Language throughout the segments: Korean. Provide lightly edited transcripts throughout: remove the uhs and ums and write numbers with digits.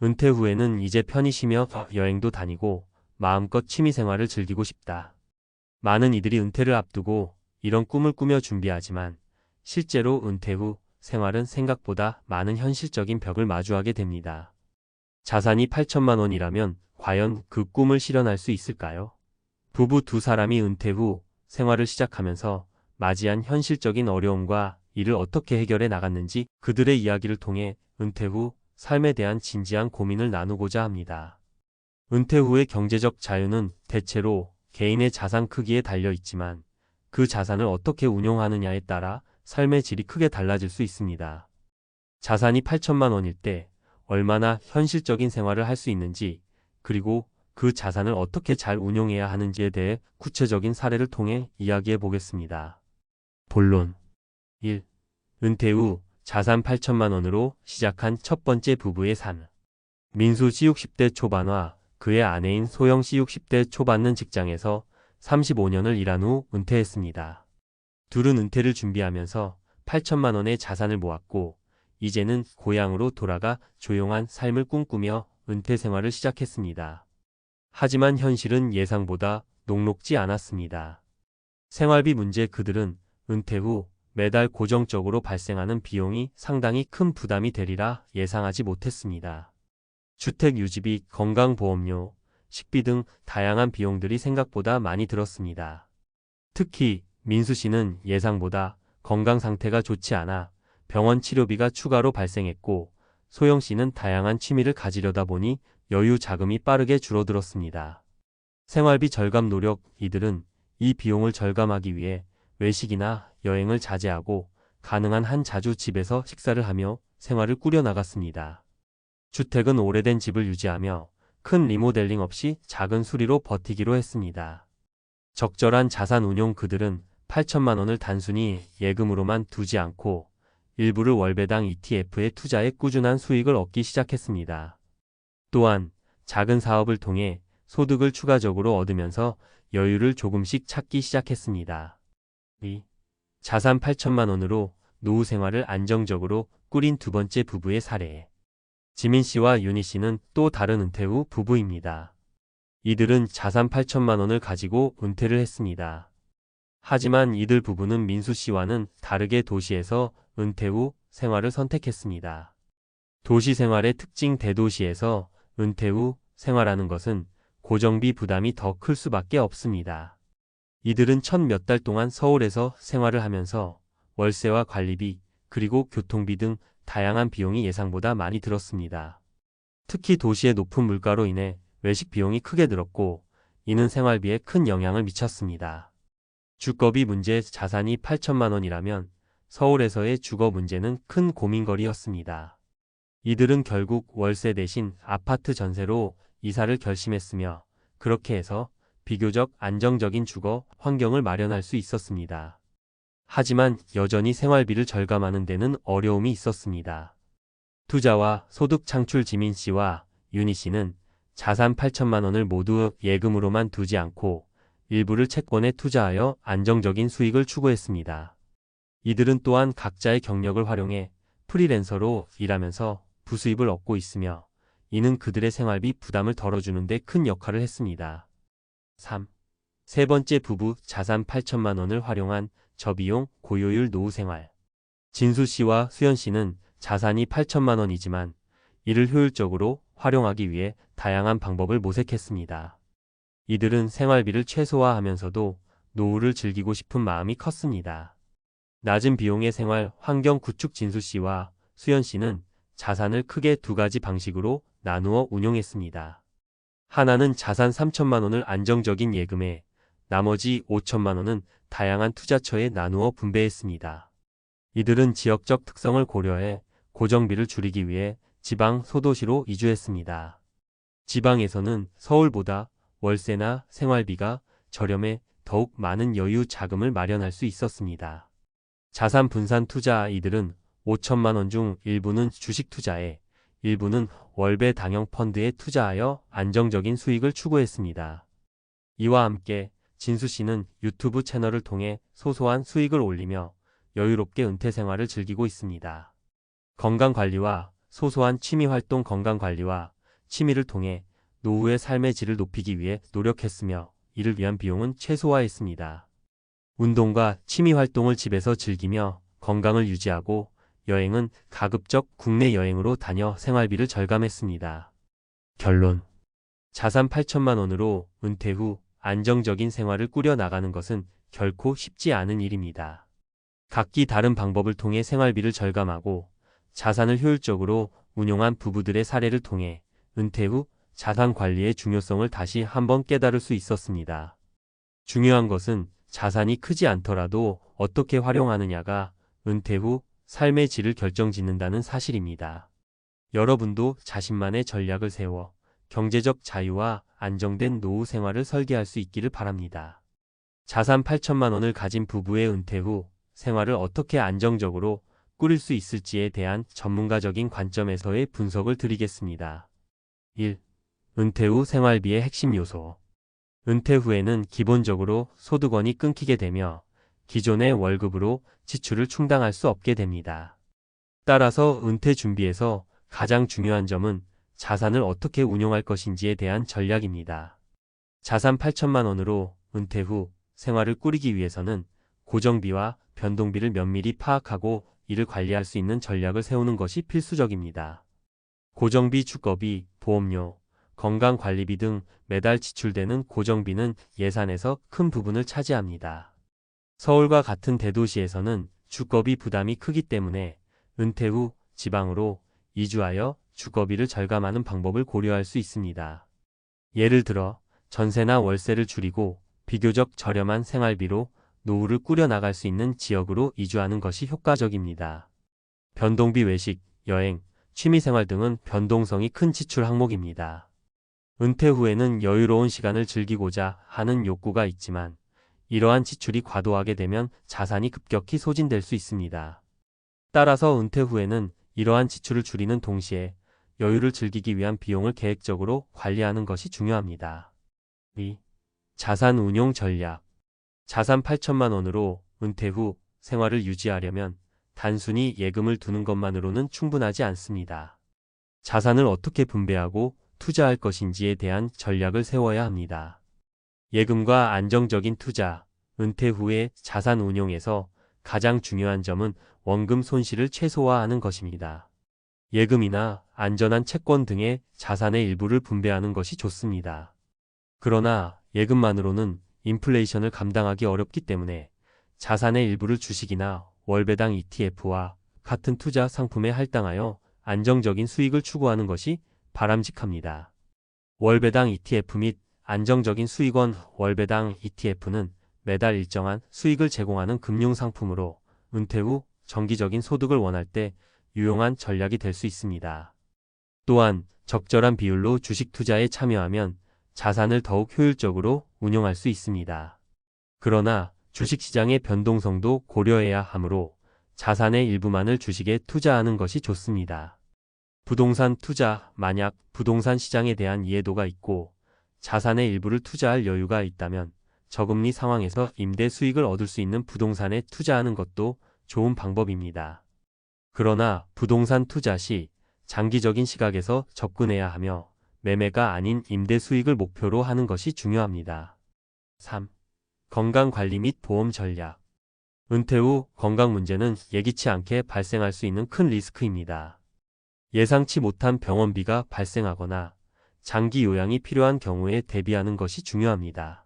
은퇴 후에는 이제 편히 쉬며 여행도 다니고 마음껏 취미생활을 즐기고 싶다. 많은 이들이 은퇴를 앞두고 이런 꿈을 꾸며 준비하지만 실제로 은퇴 후 생활은 생각보다 많은 현실적인 벽을 마주하게 됩니다. 자산이 8천만 원이라면 과연 그 꿈을 실현할 수 있을까요? 부부 두 사람이 은퇴 후 생활을 시작하면서 맞이한 현실적인 어려움과 이를 어떻게 해결해 나갔는지 그들의 이야기를 통해 은퇴 후 삶에 대한 진지한 고민을 나누고자 합니다. 은퇴 후의 경제적 자유는 대체로 개인의 자산 크기에 달려 있지만 그 자산을 어떻게 운용하느냐에 따라 삶의 질이 크게 달라질 수 있습니다. 자산이 8천만 원일 때 얼마나 현실적인 생활을 할 수 있는지, 그리고 그 자산을 어떻게 잘 운용해야 하는지에 대해 구체적인 사례를 통해 이야기해 보겠습니다. 본론 1. 은퇴 후 자산 8천만 원으로 시작한 첫 번째 부부의 삶. 민수 씨 60대 초반과 그의 아내인 소영 씨 60대 초반은 직장에서 35년을 일한 후 은퇴했습니다. 둘은 은퇴를 준비하면서 8천만 원의 자산을 모았고 이제는 고향으로 돌아가 조용한 삶을 꿈꾸며 은퇴 생활을 시작했습니다. 하지만 현실은 예상보다 녹록지 않았습니다. 생활비 문제. 그들은 은퇴 후 매달 고정적으로 발생하는 비용이 상당히 큰 부담이 되리라 예상하지 못했습니다. 주택 유지비, 건강보험료, 식비 등 다양한 비용들이 생각보다 많이 들었습니다. 특히 민수 씨는 예상보다 건강 상태가 좋지 않아 병원 치료비가 추가로 발생했고 소영 씨는 다양한 취미를 가지려다 보니 여유 자금이 빠르게 줄어들었습니다. 생활비 절감 노력. 이들은 이 비용을 절감하기 위해 외식이나 여행을 자제하고 가능한 한 자주 집에서 식사를 하며 생활을 꾸려나갔습니다. 주택은 오래된 집을 유지하며 큰 리모델링 없이 작은 수리로 버티기로 했습니다. 적절한 자산 운용. 그들은 8천만 원을 단순히 예금으로만 두지 않고 일부를 월배당 ETF에 투자해 꾸준한 수익을 얻기 시작했습니다. 또한 작은 사업을 통해 소득을 추가적으로 얻으면서 여유를 조금씩 찾기 시작했습니다. 2. 자산 8천만 원으로 노후 생활을 안정적으로 꾸린 두 번째 부부의 사례. 지민 씨와 윤희 씨는 또 다른 은퇴 후 부부입니다. 이들은 자산 8천만 원을 가지고 은퇴를 했습니다. 하지만 이들 부부는 민수 씨와는 다르게 도시에서 은퇴 후 생활을 선택했습니다. 도시 생활의 특징. 대도시에서 은퇴 후 생활하는 것은 고정비 부담이 더 클 수밖에 없습니다. 이들은 첫 몇 달 동안 서울에서 생활을 하면서 월세와 관리비, 그리고 교통비 등 다양한 비용이 예상보다 많이 들었습니다. 특히 도시의 높은 물가로 인해 외식 비용이 크게 늘었고 이는 생활비에 큰 영향을 미쳤습니다. 주거비 문제. 자산이 8천만 원이라면 서울에서의 주거 문제는 큰 고민거리였습니다. 이들은 결국 월세 대신 아파트 전세로 이사를 결심했으며 그렇게 해서 비교적 안정적인 주거 환경을 마련할 수 있었습니다. 하지만 여전히 생활비를 절감하는 데는 어려움이 있었습니다. 투자와 소득 창출. 지민 씨와 윤희 씨는 자산 8천만 원을 모두 예금으로만 두지 않고 일부를 채권에 투자하여 안정적인 수익을 추구했습니다. 이들은 또한 각자의 경력을 활용해 프리랜서로 일하면서 부수입을 얻고 있으며 이는 그들의 생활비 부담을 덜어주는 데 큰 역할을 했습니다. 3. 세 번째 부부. 자산 8천만 원을 활용한 저비용 고효율 노후 생활. 진수 씨와 수연 씨는 자산이 8천만 원이지만 이를 효율적으로 활용하기 위해 다양한 방법을 모색했습니다. 이들은 생활비를 최소화하면서도 노후를 즐기고 싶은 마음이 컸습니다. 낮은 비용의 생활 환경 구축. 진수 씨와 수연 씨는 자산을 크게 두 가지 방식으로 나누어 운용했습니다. 하나는 자산 3천만 원을 안정적인 예금에, 나머지 5천만 원은 다양한 투자처에 나누어 분배했습니다. 이들은 지역적 특성을 고려해 고정비를 줄이기 위해 지방 소도시로 이주했습니다. 지방에서는 서울보다 월세나 생활비가 저렴해 더욱 많은 여유 자금을 마련할 수 있었습니다. 자산 분산 투자. 이들은 5천만 원 중 일부는 주식 투자에, 일부는 월배 당형 펀드에 투자하여 안정적인 수익을 추구했습니다. 이와 함께 진수 씨는 유튜브 채널을 통해 소소한 수익을 올리며 여유롭게 은퇴 생활을 즐기고 있습니다. 건강관리와 소소한 취미활동 건강관리와 취미를 통해 노후의 삶의 질을 높이기 위해 노력했으며 이를 위한 비용은 최소화했습니다. 운동과 취미활동을 집에서 즐기며 건강을 유지하고 여행은 가급적 국내 여행으로 다녀 생활비를 절감했습니다. 결론. 자산 8천만 원으로 은퇴 후 안정적인 생활을 꾸려나가는 것은 결코 쉽지 않은 일입니다. 각기 다른 방법을 통해 생활비를 절감하고 자산을 효율적으로 운용한 부부들의 사례를 통해 은퇴 후 자산 관리의 중요성을 다시 한번 깨달을 수 있었습니다. 중요한 것은 자산이 크지 않더라도 어떻게 활용하느냐가 은퇴 후 삶의 질을 결정짓는다는 사실입니다. 여러분도 자신만의 전략을 세워 경제적 자유와 안정된 노후 생활을 설계할 수 있기를 바랍니다. 자산 8천만 원을 가진 부부의 은퇴 후 생활을 어떻게 안정적으로 꾸릴 수 있을지에 대한 전문가적인 관점에서의 분석을 드리겠습니다. 1. 은퇴 후 생활비의 핵심 요소. 은퇴 후에는 기본적으로 소득원이 끊기게 되며 기존의 월급으로 지출을 충당할 수 없게 됩니다. 따라서 은퇴 준비에서 가장 중요한 점은 자산을 어떻게 운용할 것인지에 대한 전략입니다. 자산 8천만 원으로 은퇴 후 생활을 꾸리기 위해서는 고정비와 변동비를 면밀히 파악하고 이를 관리할 수 있는 전략을 세우는 것이 필수적입니다. 고정비, 주거비, 보험료, 건강관리비 등 매달 지출되는 고정비는 예산에서 큰 부분을 차지합니다. 서울과 같은 대도시에서는 주거비 부담이 크기 때문에 은퇴 후 지방으로 이주하여 주거비를 절감하는 방법을 고려할 수 있습니다. 예를 들어 전세나 월세를 줄이고 비교적 저렴한 생활비로 노후를 꾸려나갈 수 있는 지역으로 이주하는 것이 효과적입니다. 변동비, 외식, 여행, 취미생활 등은 변동성이 큰 지출 항목입니다. 은퇴 후에는 여유로운 시간을 즐기고자 하는 욕구가 있지만 이러한 지출이 과도하게 되면 자산이 급격히 소진될 수 있습니다. 따라서 은퇴 후에는 이러한 지출을 줄이는 동시에 여유를 즐기기 위한 비용을 계획적으로 관리하는 것이 중요합니다. 2. 자산 운용 전략. 자산 8천만 원으로 은퇴 후 생활을 유지하려면 단순히 예금을 두는 것만으로는 충분하지 않습니다. 자산을 어떻게 분배하고 투자할 것인지에 대한 전략을 세워야 합니다. 예금과 안정적인 투자. 은퇴 후의 자산 운용에서 가장 중요한 점은 원금 손실을 최소화하는 것입니다. 예금이나 안전한 채권 등의 자산의 일부를 분배하는 것이 좋습니다. 그러나 예금만으로는 인플레이션을 감당하기 어렵기 때문에 자산의 일부를 주식이나 월배당 ETF와 같은 투자 상품에 할당하여 안정적인 수익을 추구하는 것이 바람직합니다. 월배당 ETF 및 안정적인 수익원. 월배당 ETF는 매달 일정한 수익을 제공하는 금융상품으로 은퇴 후 정기적인 소득을 원할 때 유용한 전략이 될 수 있습니다. 또한 적절한 비율로 주식 투자에 참여하면 자산을 더욱 효율적으로 운용할 수 있습니다. 그러나 주식시장의 변동성도 고려해야 하므로 자산의 일부만을 주식에 투자하는 것이 좋습니다. 부동산 투자. 만약 부동산 시장에 대한 이해도가 있고 자산의 일부를 투자할 여유가 있다면 저금리 상황에서 임대 수익을 얻을 수 있는 부동산에 투자하는 것도 좋은 방법입니다. 그러나 부동산 투자 시 장기적인 시각에서 접근해야 하며 매매가 아닌 임대 수익을 목표로 하는 것이 중요합니다. 3. 건강관리 및 보험 전략. 은퇴 후 건강 문제는 예기치 않게 발생할 수 있는 큰 리스크입니다. 예상치 못한 병원비가 발생하거나 장기 요양이 필요한 경우에 대비하는 것이 중요합니다.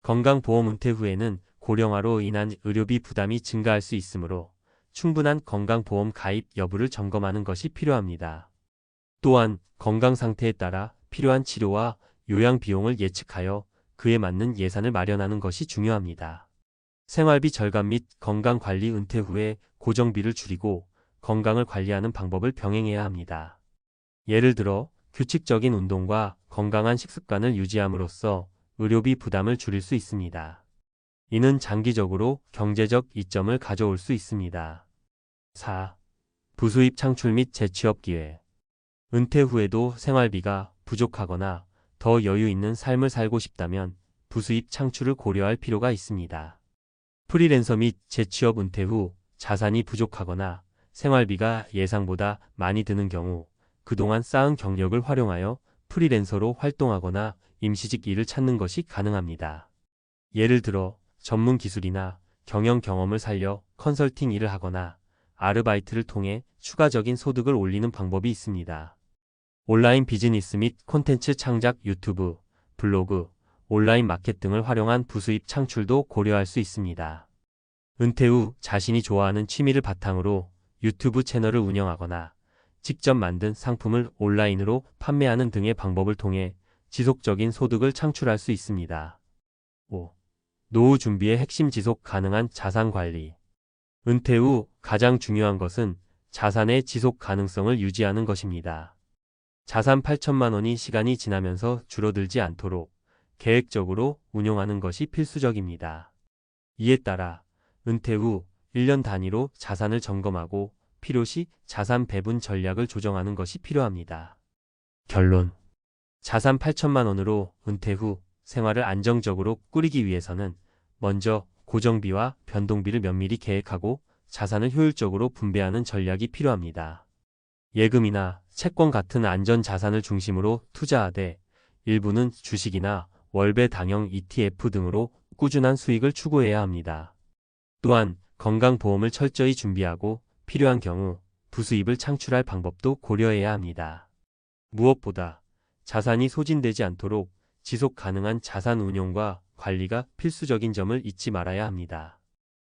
건강보험. 은퇴 후에는 고령화로 인한 의료비 부담이 증가할 수 있으므로 충분한 건강보험 가입 여부를 점검하는 것이 필요합니다. 또한 건강 상태에 따라 필요한 치료와 요양 비용을 예측하여 그에 맞는 예산을 마련하는 것이 중요합니다. 생활비 절감 및 건강관리. 은퇴 후에 고정비를 줄이고 건강을 관리하는 방법을 병행해야 합니다. 예를 들어 규칙적인 운동과 건강한 식습관을 유지함으로써 의료비 부담을 줄일 수 있습니다. 이는 장기적으로 경제적 이점을 가져올 수 있습니다. 4. 부수입 창출 및 재취업 기회. 은퇴 후에도 생활비가 부족하거나 더 여유 있는 삶을 살고 싶다면 부수입 창출을 고려할 필요가 있습니다. 프리랜서 및 재취업. 은퇴 후 자산이 부족하거나 생활비가 예상보다 많이 드는 경우 그동안 쌓은 경력을 활용하여 프리랜서로 활동하거나 임시직 일을 찾는 것이 가능합니다. 예를 들어 전문 기술이나 경영 경험을 살려 컨설팅 일을 하거나 아르바이트를 통해 추가적인 소득을 올리는 방법이 있습니다. 온라인 비즈니스 및 콘텐츠 창작 유튜브, 블로그, 온라인 마켓 등을 활용한 부수입 창출도 고려할 수 있습니다. 은퇴 후 자신이 좋아하는 취미를 바탕으로 유튜브 채널을 운영하거나 직접 만든 상품을 온라인으로 판매하는 등의 방법을 통해 지속적인 소득을 창출할 수 있습니다. 5. 노후 준비의 핵심 지속 가능한 자산 관리. 은퇴 후 가장 중요한 것은 자산의 지속 가능성을 유지하는 것입니다. 자산 8천만 원이 시간이 지나면서 줄어들지 않도록 계획적으로 운용하는 것이 필수적입니다. 이에 따라 은퇴 후 1년 단위로 자산을 점검하고 필요시 자산 배분 전략을 조정하는 것이 필요합니다. 결론. 자산 8천만 원으로 은퇴 후 생활을 안정적으로 꾸리기 위해서는 먼저 고정비와 변동비를 면밀히 계획하고 자산을 효율적으로 분배하는 전략이 필요합니다. 예금이나 채권 같은 안전 자산을 중심으로 투자하되 일부는 주식이나 월배당형 ETF 등으로 꾸준한 수익을 추구해야 합니다. 또한 건강보험을 철저히 준비하고 필요한 경우 부수입을 창출할 방법도 고려해야 합니다. 무엇보다 자산이 소진되지 않도록 지속 가능한 자산 운용과 관리가 필수적인 점을 잊지 말아야 합니다.